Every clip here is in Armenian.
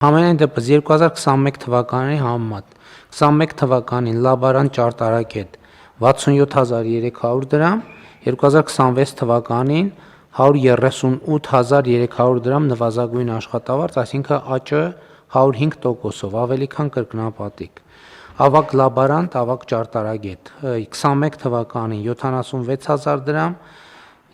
Համենայն դեպս 2021 թվականի համեմատ 21 թվականին լաբարան ճարտարակետ 67300 դրամ, 2026 թվականին 138300 դրամ նվազագույն աշխատավարձ, այսինքն աճը 105%-ով, ավելի քան կրկնապատիկ։ Ավագ լաբարանտ, ավագ ճարտարագետ 21 թվականին 76000 դրամ,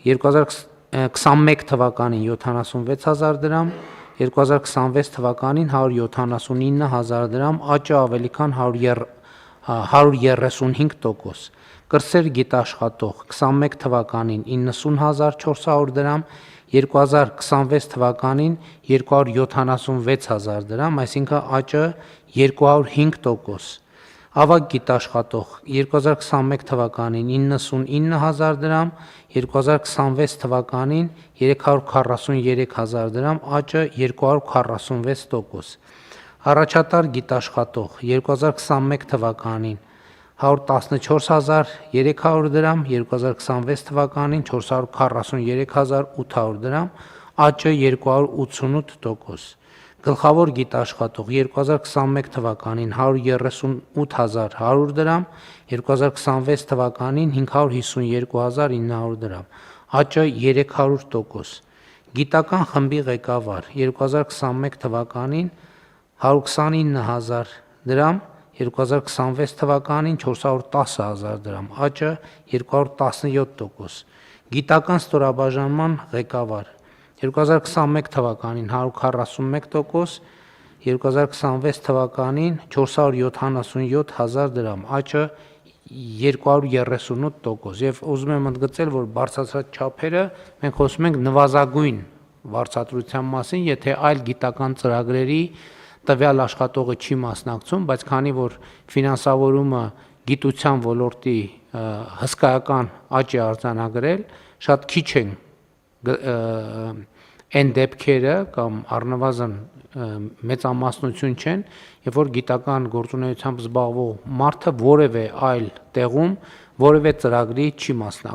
2021 թվականին 76000 դրամ, 2026 թվականին 179000 դրամ, աճը ավելի քան 135%։ Կրսեր գիտաշխատող 21 թվականին 90400 դրամ, 2026 թվականին 276000 դրամ, այսինքն աճը 205%։ Ավագ գիտաշխատող 2021 թվականին 99000 դրամ, 2026 թվականին 343000 դրամ, աճը 246%։ Առաջատար գիտաշխատող 2021 թվականին 114300 դրամ, 2026 թվականին 443800 դրամ, աճը 288%։ Գլխավոր գիտաշխատող 2021 թվականին 138100 դրամ, 2026 թվականին 552900 դրամ, աճը 300%։ Գիտական խմբի ղեկավար 2021 թվականին 129000 դրամ, 2026 թվականին 410000 դրամ, աճը 217%։ Գիտական ստորաբաժանման ղեկավար 2021 թվականին 141%, 2026 թվականին 477000 դրամ, աճը 238%։ Եվ ուզում եմ ընդգծել, որ բարձրացած չափերը մենք խոսում ենք նվազագույն վարձատրության մասին, եթե այլ գիտական ծրագրերի տվյալ աշխատողը չի մասնակցում, բայց քանի որ ֆինանսավորումը գիտության ոլորտի հսկայական աճ է արձանագրել, շատ քիչ են այն դեպքերը կամ առնվազն մեծամասնություն չեն, երբ որ գիտական գործունեությամբ զբաղվող մարդը որևէ այլ տեղում որևէ ծրագրի չի մասնակցում։